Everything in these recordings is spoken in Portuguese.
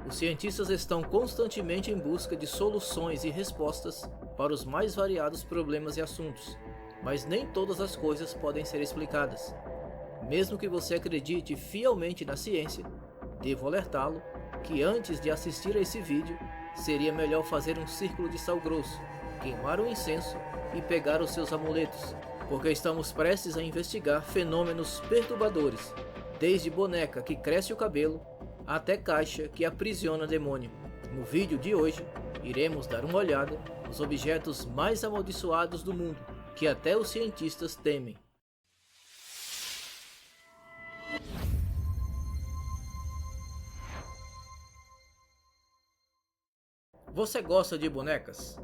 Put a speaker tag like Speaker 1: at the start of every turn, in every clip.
Speaker 1: Os cientistas estão constantemente em busca de soluções e respostas para os mais variados problemas e assuntos, mas nem todas as coisas podem ser explicadas. Mesmo que você acredite fielmente na ciência, devo alertá-lo que antes de assistir a esse vídeo, seria melhor fazer um círculo de sal grosso, queimar o incenso e pegar os seus amuletos, porque estamos prestes a investigar fenômenos perturbadores, desde boneca que cresce o cabelo, até caixa que aprisiona demônio. No vídeo de hoje, iremos dar uma olhada nos objetos mais amaldiçoados do mundo, que até os cientistas temem. Você gosta de bonecas?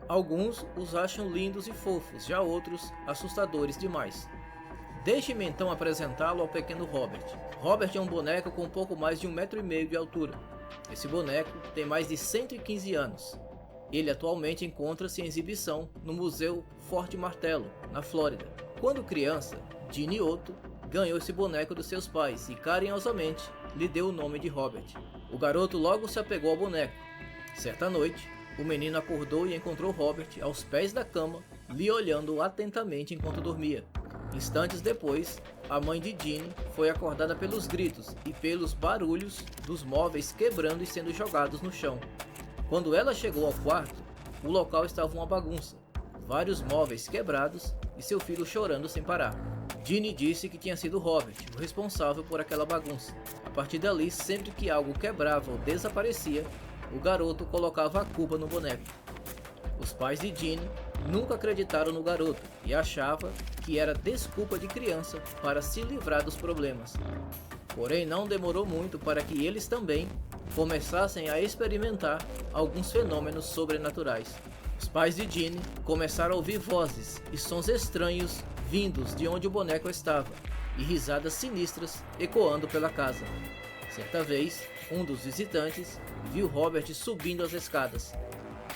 Speaker 1: Alguns os acham lindos e fofos, já outros assustadores demais. Deixe-me então apresentá-lo ao pequeno Robert. Robert é um boneco com pouco mais de 1,5 m de altura. Esse boneco tem mais de 115 anos. Ele atualmente encontra-se em exibição no Museu Forte Martello, na Flórida. Quando criança, Ginny Otto ganhou esse boneco dos seus pais e carinhosamente lhe deu o nome de Robert. O garoto logo se apegou ao boneco. Certa noite, o menino acordou e encontrou Robert aos pés da cama, lhe olhando atentamente enquanto dormia. Instantes depois, a mãe de Ginny foi acordada pelos gritos e pelos barulhos dos móveis quebrando e sendo jogados no chão. Quando ela chegou ao quarto, o local estava uma bagunça, vários móveis quebrados e seu filho chorando sem parar. Ginny disse que tinha sido Robert o responsável por aquela bagunça. A partir dali, sempre que algo quebrava ou desaparecia, o garoto colocava a culpa no boneco. Os pais de Ginny nunca acreditaram no garoto e achavam que era desculpa de criança para se livrar dos problemas. Porém, não demorou muito para que eles também começassem a experimentar alguns fenômenos sobrenaturais. Os pais de Ginny começaram a ouvir vozes e sons estranhos vindos de onde o boneco estava, e risadas sinistras ecoando pela casa. Certa vez, um dos visitantes viu Robert subindo as escadas.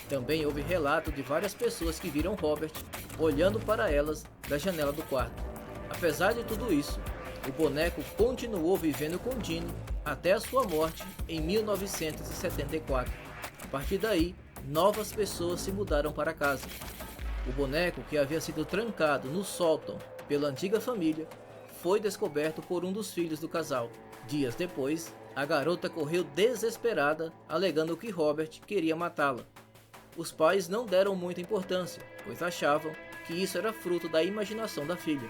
Speaker 1: Também houve relato de várias pessoas que viram Robert olhando para elas da janela do quarto. Apesar de tudo isso, o boneco continuou vivendo com Ginny até a sua morte em 1974. A partir daí, novas pessoas se mudaram para casa. O boneco, que havia sido trancado no sótão pela antiga família, foi descoberto por um dos filhos do casal. Dias depois, a garota correu desesperada, alegando que Robert queria matá-la. Os pais não deram muita importância, pois achavam que isso era fruto da imaginação da filha.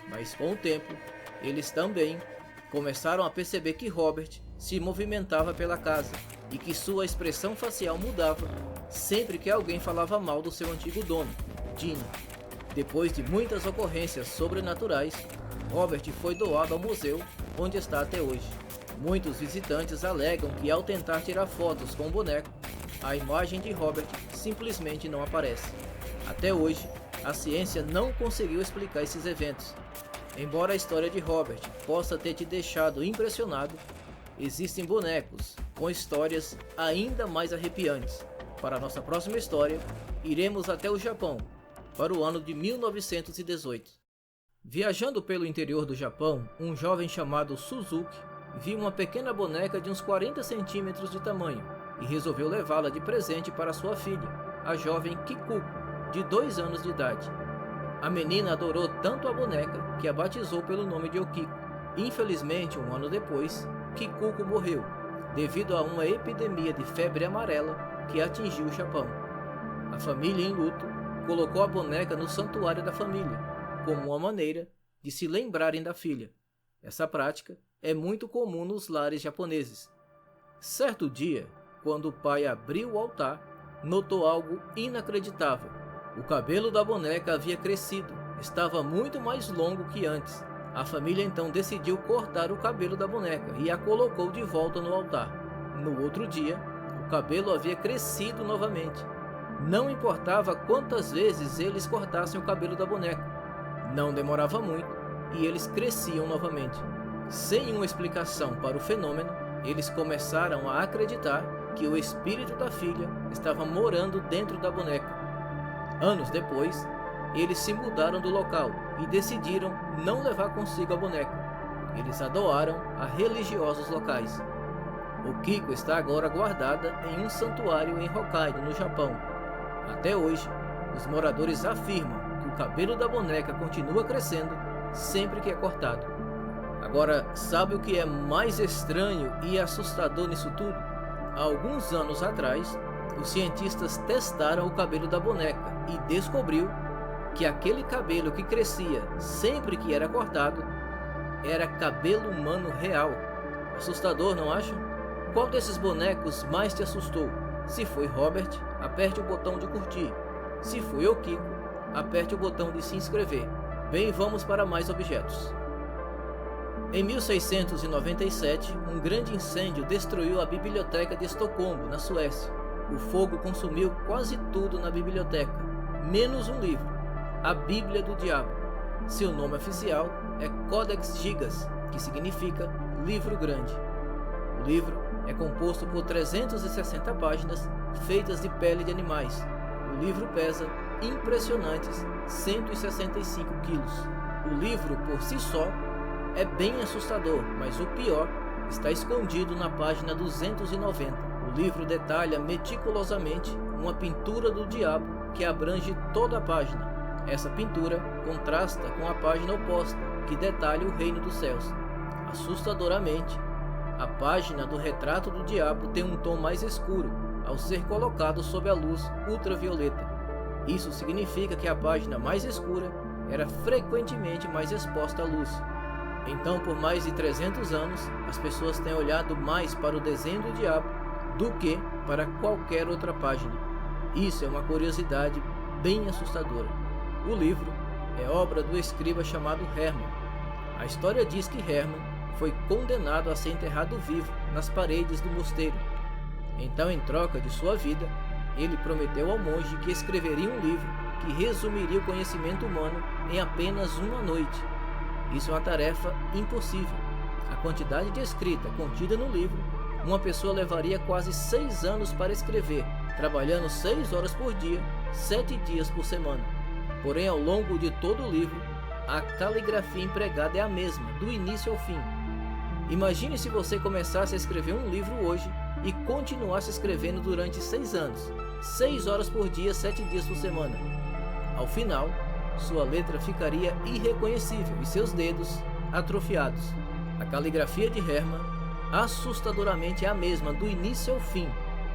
Speaker 1: Mas com o tempo, eles também começaram a perceber que Robert se movimentava pela casa e que sua expressão facial mudava sempre que alguém falava mal do seu antigo dono, Ginny. Depois de muitas ocorrências sobrenaturais, Robert foi doado ao museu, onde está até hoje. Muitos visitantes alegam que ao tentar tirar fotos com o boneco, a imagem de Robert simplesmente não aparece. Até hoje, a ciência não conseguiu explicar esses eventos. Embora a história de Robert possa ter te deixado impressionado, existem bonecos com histórias ainda mais arrepiantes. Para a nossa próxima história, iremos até o Japão, para o ano de 1918. Viajando pelo interior do Japão, um jovem chamado Suzuki viu uma pequena boneca de uns 40 centímetros de tamanho e resolveu levá-la de presente para sua filha, a jovem Kikuko, de 2 anos de idade. A menina adorou tanto a boneca que a batizou pelo nome de Okiko. Infelizmente, um ano depois, Kikuko morreu, devido a uma epidemia de febre amarela que atingiu o Japão. A família, em luto, colocou a boneca no santuário da família, como uma maneira de se lembrarem da filha. Essa prática é muito comum nos lares japoneses. Certo dia, quando o pai abriu o altar, notou algo inacreditável. O cabelo da boneca havia crescido, estava muito mais longo que antes. A família então decidiu cortar o cabelo da boneca e a colocou de volta no altar. No outro dia, o cabelo havia crescido novamente. Não importava quantas vezes eles cortassem o cabelo da boneca. Não demorava muito e eles cresciam novamente. Sem uma explicação para o fenômeno, eles começaram a acreditar que o espírito da filha estava morando dentro da boneca. Anos depois, eles se mudaram do local e decidiram não levar consigo a boneca. Eles a doaram a religiosos locais. Okiko está agora guardada em um santuário em Hokkaido, no Japão. Até hoje, os moradores afirmam que o cabelo da boneca continua crescendo sempre que é cortado. Agora, sabe o que é mais estranho e assustador nisso tudo? Há alguns anos atrás, os cientistas testaram o cabelo da boneca e descobriu que aquele cabelo que crescia sempre que era cortado era cabelo humano real. Assustador, não acha? Qual desses bonecos mais te assustou? Se foi Robert, aperte o botão de curtir. Se foi Okiko, aperte o botão de se inscrever. Bem, vamos para mais objetos. Em 1697, um grande incêndio destruiu a biblioteca de Estocolmo, na Suécia. O fogo consumiu quase tudo na biblioteca, menos um livro, a Bíblia do Diabo. Seu nome oficial é Codex Gigas, que significa livro grande. O livro é composto por 360 páginas feitas de pele de animais. O livro pesa impressionantes 165 quilos. O livro por si só é bem assustador, mas o pior está escondido na página 290. O livro detalha meticulosamente uma pintura do diabo que abrange toda a página. Essa pintura contrasta com a página oposta, que detalha o reino dos céus. Assustadoramente, a página do retrato do diabo tem um tom mais escuro, ao ser colocado sob a luz ultravioleta. Isso significa que a página mais escura era frequentemente mais exposta à luz. Então, por mais de 300 anos, as pessoas têm olhado mais para o desenho do diabo do que para qualquer outra página. Isso é uma curiosidade bem assustadora. O livro é obra do escriba chamado Hermann. A história diz que Hermann foi condenado a ser enterrado vivo nas paredes do mosteiro. Então, em troca de sua vida, ele prometeu ao monge que escreveria um livro que resumiria o conhecimento humano em apenas uma noite. Isso é uma tarefa impossível. A quantidade de escrita contida no livro, uma pessoa levaria quase 6 anos para escrever, trabalhando 6 horas por dia, 7 dias por semana. Porém, ao longo de todo o livro, a caligrafia empregada é a mesma, do início ao fim. Imagine se você começasse a escrever um livro hoje e continuasse escrevendo durante 6 anos, 6 horas por dia, 7 dias por semana. Ao final, sua letra ficaria irreconhecível e seus dedos atrofiados. A caligrafia de Hermann assustadoramente é a mesma do início ao fim,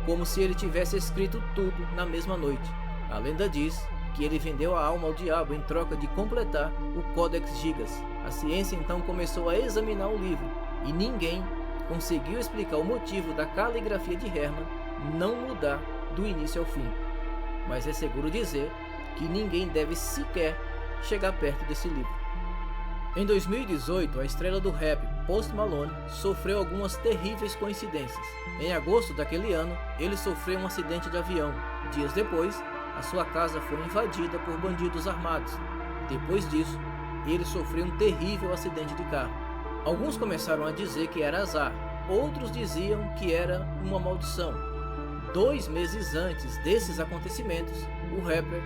Speaker 1: como se ele tivesse escrito tudo na mesma noite. A lenda diz que ele vendeu a alma ao diabo em troca de completar o Codex Gigas. A ciência então começou a examinar o livro e ninguém conseguiu explicar o motivo da caligrafia de Hermann não mudar do início ao fim. Mas é seguro dizer que ninguém deve sequer chegar perto desse livro. Em 2018, a estrela do rap, Post Malone, sofreu algumas terríveis coincidências. Em agosto daquele ano, ele sofreu um acidente de avião. Dias depois, a sua casa foi invadida por bandidos armados. Depois disso, ele sofreu um terrível acidente de carro. Alguns começaram a dizer que era azar, outros diziam que era uma maldição. 2 meses antes desses acontecimentos, o rapper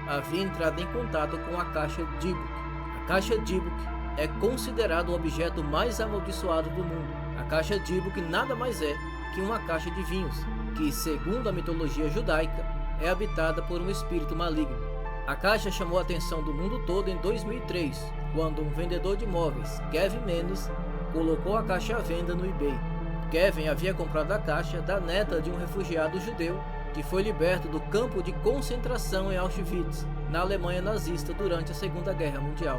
Speaker 1: havia entrado em contato com a caixa Dybbuk. A caixa Dybbuk é considerado o objeto mais amaldiçoado do mundo. A caixa Dybbuk nada mais é que uma caixa de vinhos, que, segundo a mitologia judaica, é habitada por um espírito maligno. A caixa chamou a atenção do mundo todo em 2003, quando um vendedor de móveis, Kevin Mendes, colocou a caixa à venda no eBay. Kevin havia comprado a caixa da neta de um refugiado judeu que foi liberto do campo de concentração em Auschwitz, na Alemanha nazista, durante a Segunda Guerra Mundial.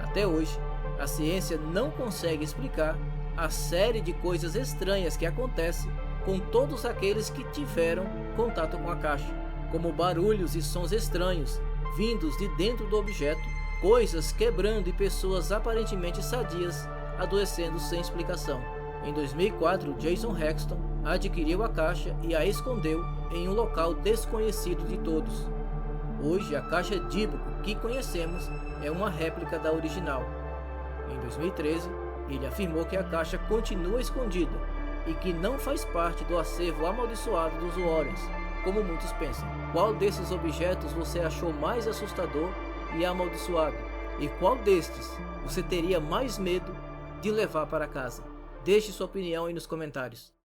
Speaker 1: Até hoje, a ciência não consegue explicar a série de coisas estranhas que acontece com todos aqueles que tiveram contato com a caixa, como barulhos e sons estranhos vindos de dentro do objeto, coisas quebrando e pessoas aparentemente sadias adoecendo sem explicação. Em 2004, Jason Hexton adquiriu a caixa e a escondeu em um local desconhecido de todos. Hoje, a caixa Dybbuk que conhecemos é uma réplica da original. Em 2013, ele afirmou que a caixa continua escondida e que não faz parte do acervo amaldiçoado dos Warrens, como muitos pensam. Qual desses objetos você achou mais assustador e amaldiçoado? E qual destes você teria mais medo de levar para casa? Deixe sua opinião aí nos comentários.